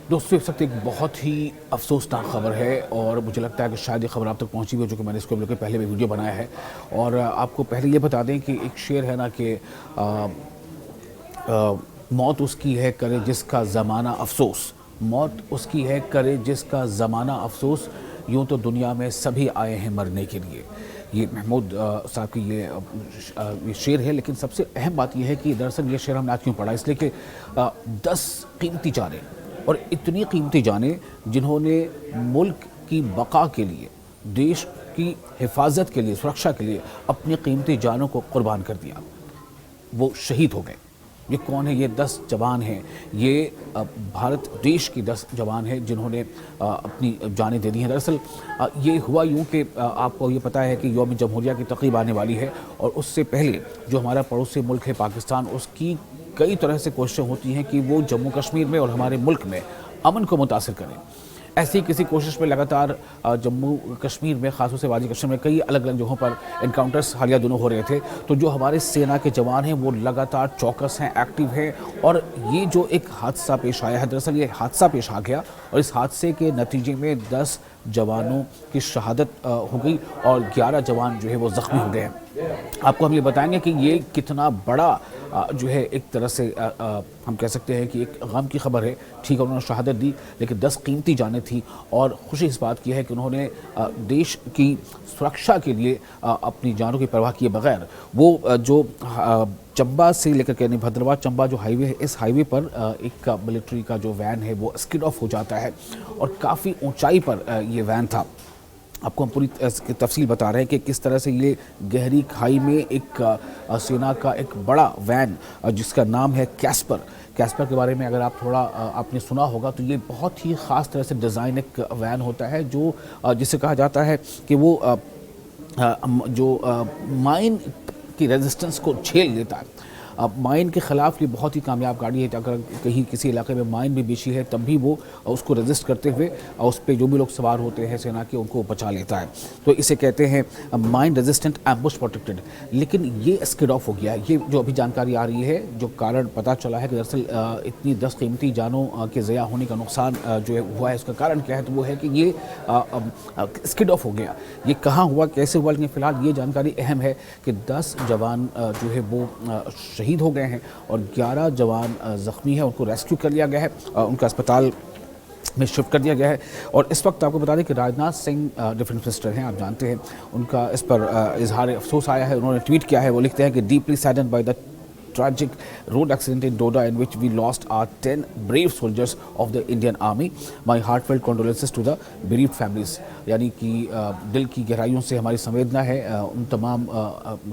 दोस्तों इस वक्त एक बहुत ही अफसोसनाक खबर है और मुझे लगता है कि शायद ये खबर आप तक पहुंची भी हो, जो कि मैंने इसको लेकर पहले भी वीडियो बनाया है। और आपको पहले ये बता दें कि एक शेर है ना कि मौत उसकी है करे जिसका ज़माना अफसोस, मौत उसकी है करे जिसका ज़माना अफसोस, यूँ तो दुनिया में सभी आए हैं मरने के लिए। ये महमूद साहब की ये शेर है। लेकिन सबसे अहम बात यह है कि दरअसल ये शेर हमने आज क्यों पढ़ा, इसलिए कि 10 कीमती जानें, और इतनी कीमती जानें जिन्होंने मुल्क की बका के लिए, देश की हिफाजत के लिए, सुरक्षा के लिए अपनी कीमती जानों को कुर्बान कर दिया, वो शहीद हो गए। ये कौन है? ये 10 जवान हैं। ये भारत देश की 10 जवान हैं जिन्होंने अपनी जानें दे दी हैं। दरअसल ये हुआ यूँ कि आपको ये पता है कि यौम जमहूरिया की तक़रीब आने वाली है, और उससे पहले जो हमारा पड़ोसी मुल्क है पाकिस्तान, उसकी कई तरह से कोशिशें होती हैं कि वो जम्मू कश्मीर में और हमारे मुल्क में अमन को मुतासिर करें। ऐसी किसी कोशिश में लगातार जम्मू कश्मीर में, खासतौर से वादी कश्मीर में कई अलग अलग जगहों पर इनकाउंटर्स हालिया दिनों हो रहे थे। तो जो हमारे सेना के जवान हैं वो लगातार चौकस हैं, एक्टिव हैं। और ये जो एक हादसा पेश आया है, दरअसल ये हादसा पेश आ गया और इस हादसे के नतीजे में 10 जवानों की शहादत हो गई और 11 जवान जो है वो ज़ख्मी हो गए हैं। आपको हम ये बताएंगे कि ये कितना बड़ा जो है एक तरह से हम कह सकते हैं कि एक गम की खबर है। ठीक है, उन्होंने शहादत दी, लेकिन 10 कीमती जानें थी। और खुशी इस बात की है कि उन्होंने देश की सुरक्षा के लिए अपनी जानों की परवाह किए बगैर वो जो चंबा से लेकर के यानी भद्रवाह चंबा जो हाईवे है, इस हाईवे पर एक मिलिट्री का जो वैन है वो स्किड ऑफ हो जाता है और काफ़ी ऊंचाई पर ये वैन था। आपको हम पूरी तफसील बता रहे हैं कि किस तरह से ये गहरी खाई में एक सेना का एक बड़ा वैन जिसका नाम है कैस्पर के बारे में अगर आप थोड़ा आपने सुना होगा तो ये बहुत ही ख़ास तरह से डिज़ाइन एक वैन होता है जो जिसे कहा जाता है कि वो जो माइन की रेजिस्टेंस को झेल लेता है। अब माइन के ख़िलाफ़ ये बहुत ही कामयाब गाड़ी है। अगर कहीं किसी इलाके में माइन भी बिछी है तब भी वो उसको रेजिस्ट करते हुए उस पर जो भी लोग सवार होते हैं सेना के, उनको बचा लेता है। तो इसे कहते हैं माइन रेजिस्टेंट एम्बुश प्रोटेक्टेड। लेकिन ये स्किड ऑफ हो गया है। ये जो अभी जानकारी आ रही है, जो कारण पता चला है कि दरअसल इतनी 10 कीमती जानों के ज़या होने का नुकसान जो है हुआ है, उसका कारण क्या है? तो वो है कि ये स्किड ऑफ हो गया। ये कहाँ हुआ, कैसे हुआ? लेकिन फ़िलहाल ये जानकारी अहम है कि 10 जवान जो है वो शहीद हो गए हैं और 11 जवान ज़ख्मी हैं। उनको रेस्क्यू कर लिया गया है, उनका अस्पताल में शिफ्ट कर दिया गया है। और इस वक्त आपको बता दें कि राजनाथ सिंह डिफेंस मिनिस्टर हैं, आप जानते हैं, उनका इस पर इजहार अफसोस आया है। उन्होंने ट्वीट किया है, वो लिखते हैं कि deeply saddened by the tragic road accident in Doda in which we lost our 10 brave soldiers of the Indian Army. My heartfelt condolences to the bereaved families. यानी कि दिल की गहराइयों से हमारी संवेदना है उन तमाम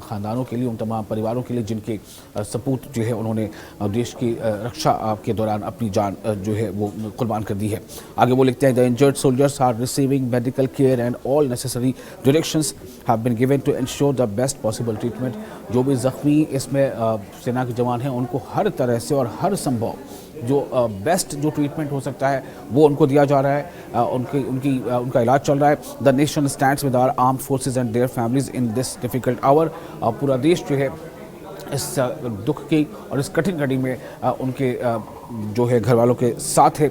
ख़ानदानों के लिए, उन तमाम परिवारों के लिए जिनके सपूत जो है उन्होंने देश की रक्षा के दौरान अपनी जान जो है वो कुर्बान कर दी है। आगे वो लिखते हैं, the injured soldiers are receiving medical care and all necessary directions have been given to ensure the best possible treatment. जो भी ज़ख्मी इसमें सेना के जवान हैं उनको हर तरह से और हर संभव जो बेस्ट जो ट्रीटमेंट हो सकता है वो उनको दिया जा रहा है। उनका इलाज चल रहा है। The nation stands with our armed forces and their families in this difficult hour. पूरा देश जो है इस दुख की और इस कठिन घड़ी में उनके जो है घर वालों के साथ है।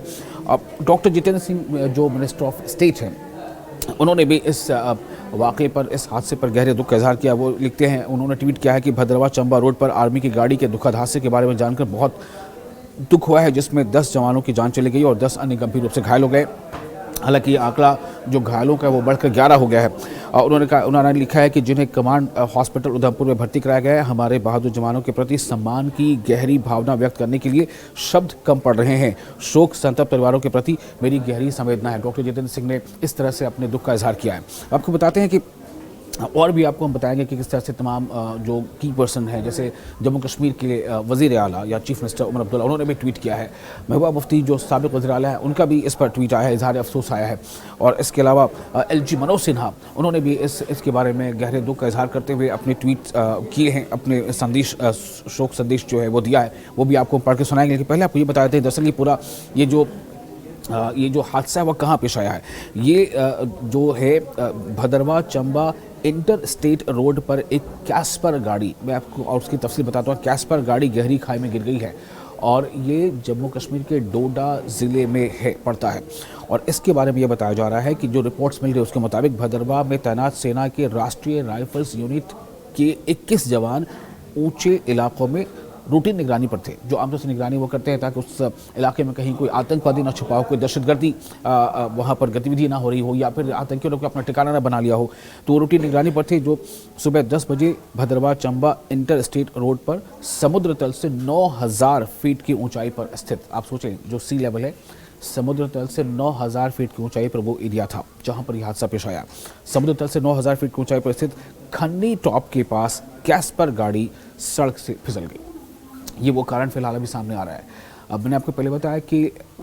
डॉक्टर जितेंद्र सिंह जो मिनिस्टर ऑफ स्टेट हैं, उन्होंने भी इस वाक़े पर, इस हादसे पर गहरे दुख का इजहार किया। वो लिखते हैं, उन्होंने ट्वीट किया है कि भद्रवाह चंबा रोड पर आर्मी की गाड़ी के दुखद हादसे के बारे में जानकर बहुत दुख हुआ है, जिसमें 10 जवानों की जान चली गई और 10 अन्य गंभीर रूप से घायल हो गए। हालांकि आंकड़ा जो घायलों का है वो बढ़कर 11 हो गया है। उन्होंने लिखा है कि जिन्हें कमांड हॉस्पिटल उधमपुर में भर्ती कराया गया है, हमारे बहादुर जवानों के प्रति सम्मान की गहरी भावना व्यक्त करने के लिए शब्द कम पड़ रहे हैं। शोक संतप्त परिवारों के प्रति मेरी गहरी संवेदना है। डॉक्टर जितेंद्र सिंह ने इस तरह से अपने दुख का इजहार किया है। आपको बताते हैं कि और भी आपको हम बताएंगे कि किस तरह से तमाम जो की पर्सन है, जैसे जम्मू कश्मीर के वज़ीर आला या चीफ मिनिस्टर उमर अब्दुल्ला, उन्होंने भी ट्वीट किया है। महबूबा मुफ्ती जो साबिक़ वज़ीर आला है, उनका भी इस पर ट्वीट आया है, इजहार अफसोस आया है। और इसके अलावा LG मनोज सिन्हा, उन्होंने भी इसके बारे में गहरे दुख का इजहार करते हुए अपने ट्वीट किए हैं, अपने संदेश शोक संदेश जो है वो दिया है, वो भी आपको पढ़ के सुनाएंगे। लेकिन पहले आपको ये बता देते हैं, दरअसल ये पूरा ये जो हादसा है वह कहाँ पेश आया है। ये जो है Bhadrawah Chamba inter state road पर एक कैस्पर गाड़ी, मैं आपको और उसकी तफसील बताता हूँ। कैस्पर गाड़ी गहरी खाई में गिर गई है और ये जम्मू कश्मीर के डोडा ज़िले में पड़ता है। और इसके बारे में ये बताया जा रहा है कि जो रिपोर्ट्स मिल रही है उसके मुताबिक भदरवा में तैनात सेना के राष्ट्रीय राइफल्स यूनिट के 21 जवान ऊंचे इलाकों में रूटीन निगरानी पर थे। जो आमतौर से निगरानी वो करते हैं ताकि उस इलाके में कहीं कोई आतंकवादी ना छुपा हो, कोई दहशतगर्दी वहाँ पर गतिविधि ना हो रही हो, या फिर आतंकियों ने अपना ठिकाना ना बना लिया हो, तो वो रूटीन निगरानी पर थे। जो सुबह 10 बजे Bhaderwah Chamba inter state road पर समुद्र तल से 9000 फीट की ऊंचाई पर स्थित, आप सोचें जो सी लेवल है, समुद्र तल से 9000 फीट की ऊंचाई पर वो एरिया था जहां पर यह हादसा पेश आया। समुद्र तल से 9000 फीट की ऊंचाई पर स्थित खन्नी टॉप के पास कैस्पर गाड़ी सड़क से फिसल गई। ये वो कारण फिलहाल अभी सामने आ रहा है। अब मैंने आपको पहले बताया कि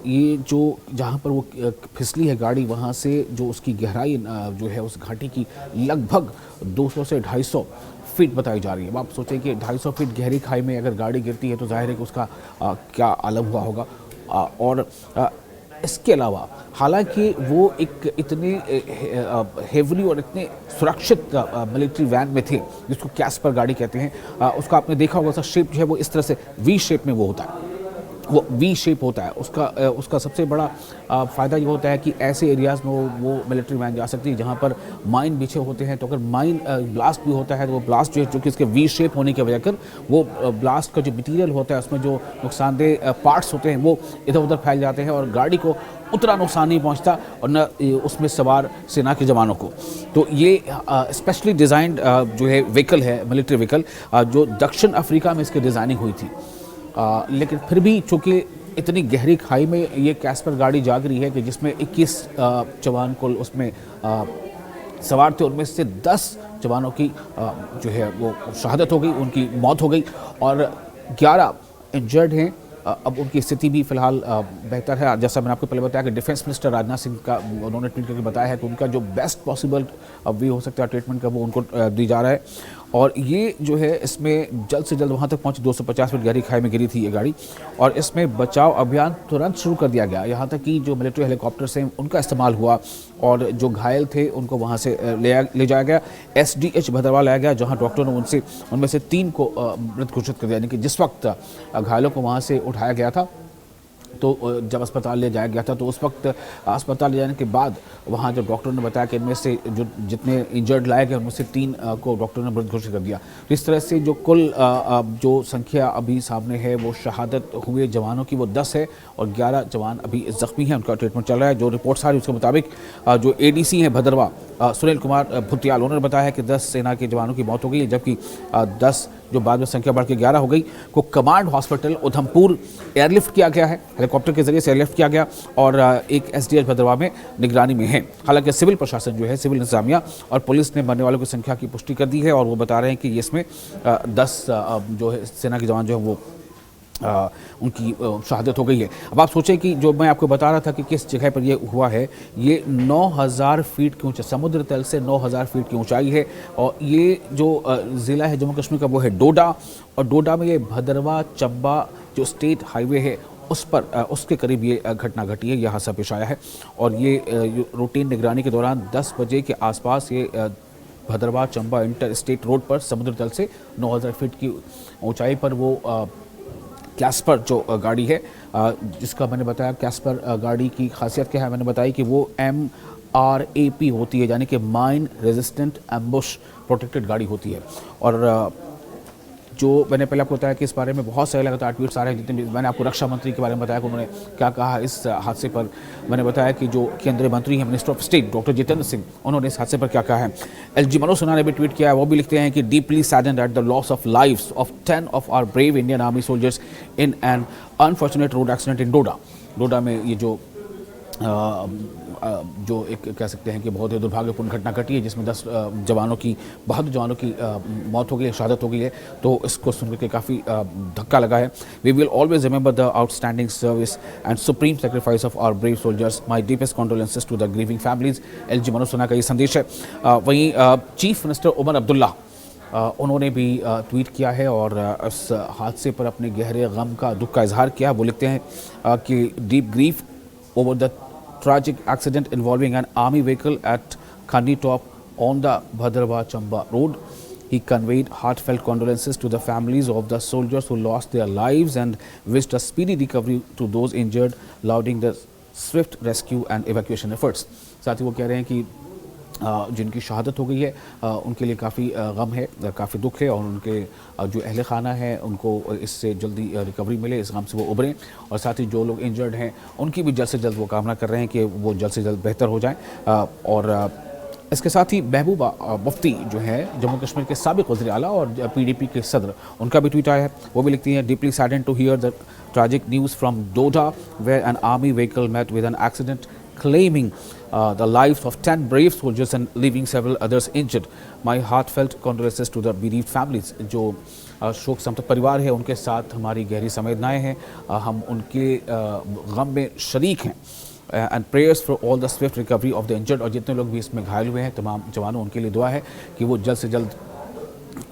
ये जो जहाँ पर वो फिसली है गाड़ी, वहाँ से जो उसकी गहराई जो है उस घाटी की लगभग 200 से 250 फीट बताई जा रही है। अब आप सोचें कि 250 फीट गहरी खाई में अगर गाड़ी गिरती है तो जाहिर है कि उसका क्या आलम हुआ होगा। और इसके अलावा हालांकि वो एक इतने हेवली और इतने सुरक्षित मिलिट्री वैन में थे जिसको कैस्पर गाड़ी कहते हैं, उसका आपने देखा होगा, उसका शेप जो है वो इस तरह से वी शेप में वो होता है, वो वी शेप होता है। उसका सबसे बड़ा फ़ायदा ये होता है कि ऐसे एरियाज़ में वो मिलिट्री वैन जा सकती है जहाँ पर माइन बिछे होते हैं। तो अगर माइन ब्लास्ट भी होता है तो वो ब्लास्ट जो है, जो कि इसके वी शेप होने की वजह कर वो ब्लास्ट का जो मटीरियल होता है उसमें जो नुकसानदेह पार्ट्स होते हैं वो इधर उधर फैल जाते हैं और गाड़ी को उतना नुकसान नहीं पहुंचता और न उसमें सवार सेना के जवानों को। तो ये स्पेशली डिज़ाइंड जो है व्हीकल है, मिलिट्री व्हीकल, जो दक्षिण अफ्रीका में इसकी डिज़ाइनिंग हुई थी। लेकिन फिर भी चूँकि इतनी गहरी खाई में ये कैस्पर गाड़ी जा गिरी है कि जिसमें 21 जवान कुल उसमें सवार थे, उनमें से 10 जवानों की जो है वो शहादत हो गई, उनकी मौत हो गई और 11 इंजर्ड हैं। अब उनकी स्थिति भी फिलहाल बेहतर है। जैसा मैंने आपको पहले बताया कि डिफेंस मिनिस्टर राजनाथ सिंह का उन्होंने ट्वीट करके बताया है कि उनका जो बेस्ट पॉसिबल वे हो सकता है ट्रीटमेंट का वो उनको दी जा रहा है। और ये जो है इसमें जल्द से जल्द वहाँ तक पहुँची, 250 फीट गहरी खाई में गिरी थी ये गाड़ी और इसमें बचाव अभियान तुरंत शुरू कर दिया गया। यहाँ तक कि जो मिलिट्री हेलीकॉप्टर्स हैं उनका इस्तेमाल हुआ और जो घायल थे उनको वहाँ से ले जाया गया, SDH भदरवा लाया गया, जहाँ डॉक्टरों ने उनमें से 3 को मृत घोषित कर दिया। यानी कि जिस वक्त घायलों को वहाँ से उठाया गया था तो जब अस्पताल ले जाया गया था तो उस वक्त अस्पताल ले जाने के बाद वहाँ जो डॉक्टर ने बताया कि इनमें से जो जितने इंजर्ड लाए गए उनमें से 3 को डॉक्टर ने मृत घोषित कर दिया। तो इस तरह से जो कुल जो संख्या अभी सामने है वो शहादत हुए जवानों की वो 10 है और 11 जवान अभी जख्मी हैं, उनका ट्रीटमेंट चल रहा है। जो रिपोर्ट्स आ रही है उसके मुताबिक जो ADC हैं भदरवा सुनील कुमार भुतियाल, उन्होंने बताया कि 10 सेना के जवानों की मौत हो गई, जबकि 10 जो बाद में संख्या बढ़ के 11 हो गई को कमांड हॉस्पिटल उधमपुर एयरलिफ्ट किया गया है, हेलीकॉप्टर के जरिए से एयरलिफ्ट किया गया और एक SDH भदरवा में निगरानी में है। हालांकि सिविल प्रशासन जो है, सिविल इंतजामिया और पुलिस ने मरने वालों की संख्या की पुष्टि कर दी है और वो बता रहे हैं कि इसमें 10 जो है सेना के जवान जो है वो उनकी शहादत हो गई है। अब आप सोचें कि जो मैं आपको बता रहा था कि किस जगह पर ये हुआ है, ये 9000 फीट की ऊंचाई, समुद्र तल से 9000 फीट की ऊंचाई है और ये जो ज़िला है जम्मू कश्मीर का वो है डोडा और डोडा में ये भदरवा चंबा जो स्टेट हाईवे है उस पर उसके करीब ये घटना घटी है, यह हादसा पेश आया है। और ये रूटीन निगरानी के दौरान 10 बजे के आसपास ये Bhaderwah Chamba inter state road पर समुद्र तल से 9000 फीट की ऊंचाई पर वो कैस्पर जो गाड़ी है, जिसका मैंने बताया कैस्पर गाड़ी की खासियत क्या है, मैंने बताई कि वो MRAP होती है, यानी कि माइन रेजिस्टेंट एम्बुश प्रोटेक्टेड गाड़ी होती है। और जो मैंने पहले आपको बताया कि इस बारे में बहुत सारे लगातार ट्वीट्स आ रहे हैं, जितने मैंने आपको रक्षा मंत्री के बारे में बताया कि उन्होंने क्या कहा इस हादसे पर। मैंने बताया कि जो केंद्रीय मंत्री हैं minister of state doctor Jitendra Singh, उन्होंने इस हादसे पर क्या कहा है। LG मनोज सिन्हा ने भी ट्वीट किया है, वो भी लिखते हैं कि deeply saddened at the loss of lives of 10 of our brave Indian army soldiers in an unfortunate road accident in Doda. Doda में ये जो एक कह सकते हैं कि बहुत ही दुर्भाग्यपूर्ण घटना घटी है जिसमें 10 जवानों की, बहादुर जवानों की मौत हो गई है, शहादत हो गई है। तो इसको सुनकर के काफ़ी धक्का लगा है। We will always remember the outstanding service and supreme sacrifice of our brave soldiers, my deepest condolences to the grieving families. LG Manoj Sinha का ये संदेश है। वहीं चीफ मिनिस्टर उमर अब्दुल्ला उन्होंने भी ट्वीट किया है और इस हादसे पर अपने गहरे गम का, दुख का इजहार किया। वो लिखते हैं कि deep grief over the tragic accident involving an army vehicle at Khani Top on the Bhadrava Chamba road. He conveyed heartfelt condolences to the families of the soldiers who lost their lives and wished a speedy recovery to those injured, lauding the swift rescue and evacuation efforts. साथ ही वो कह रहे हैं कि जिनकी शहादत हो गई है उनके लिए काफ़ी गम है, काफ़ी दुख है, और उनके जो अहल खाना है उनको इससे जल्दी रिकवरी मिले, इस गम से वो उभरें, और साथ ही जो लोग इंजर्ड हैं उनकी भी जल्द से जल्द वो कामना कर रहे हैं कि वो जल्द से जल्द बेहतर हो जाएं। और इसके साथ ही महबूबा मुफ्ती जो है जम्मू कश्मीर के साबिक़ वज़ीर आला और PDP के सदर, उनका भी ट्वीट आया है। वो भी लिखती हैं, deeply saddened to hear the tragic news from Doda where an army vehicle met with an accident claiming the lives of 10 brave soldiers and leaving several others injured. My heartfelt condolences to the bereaved families. जो शोक संतप्त परिवार है उनके साथ हमारी गहरी संवेदनाएं हैं, हम उनके गम में शरीक हैं। And prayers for all the Swift recovery of the injured. और जितने लोग भी इसमें घायल हुए हैं तमाम जवानों, उनके लिए दुआ है कि वो जल्द से जल्द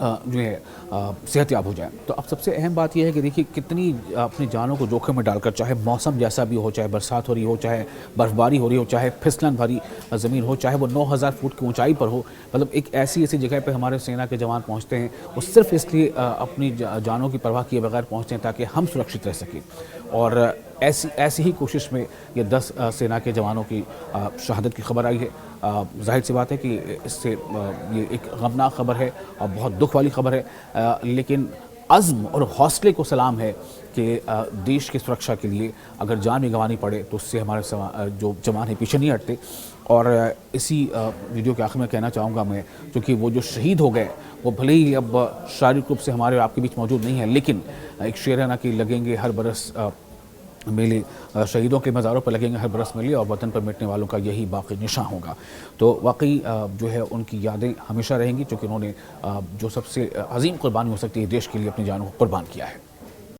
जो है सेहतयाब हो जाए। तो अब सबसे अहम बात यह है कि देखिए कितनी अपनी जानों को जोखिम में डालकर, चाहे मौसम जैसा भी हो, चाहे बरसात हो रही हो, चाहे बर्फबारी हो रही हो, चाहे फिसलन भरी ज़मीन हो, चाहे वो 9000 फुट की ऊंचाई पर हो, मतलब एक ऐसी जगह पे हमारे सेना के जवान पहुंचते हैं, वो सिर्फ इसलिए अपनी जानों की परवाह किए बगैर पहुंचते हैं ताकि हम सुरक्षित रह सकें। और ऐसी ही कोशिश में ये 10 सेना के जवानों की शहादत की खबर आई है। जाहिर सी बात है कि इससे ये एक गमनाक खबर है और बहुत दुख वाली खबर है, लेकिन अज़्म और हौसले को सलाम है कि देश की सुरक्षा के लिए अगर जान भी गंवानी पड़े तो उससे हमारे जो जवान हैं पीछे नहीं हटते। और इसी वीडियो के आखिर में कहना चाहूँगा मैं, क्योंकि वो जो शहीद हो गए वो भले ही अब शारीरिक रूप से हमारे आपके बीच मौजूद नहीं है, लेकिन एक शेर है ना कि लगेंगे हर बरस मेले, शहीदों के मज़ारों पर लगेंगे हर बरस मेले, और वतन पर मिटने वालों का यही बाकी निशान होगा। तो वाकई जो है उनकी यादें हमेशा रहेंगी, क्योंकि उन्होंने जो सबसे अजीम कुर्बानी हो सकती है देश के लिए अपनी जानों को कुर्बान किया है।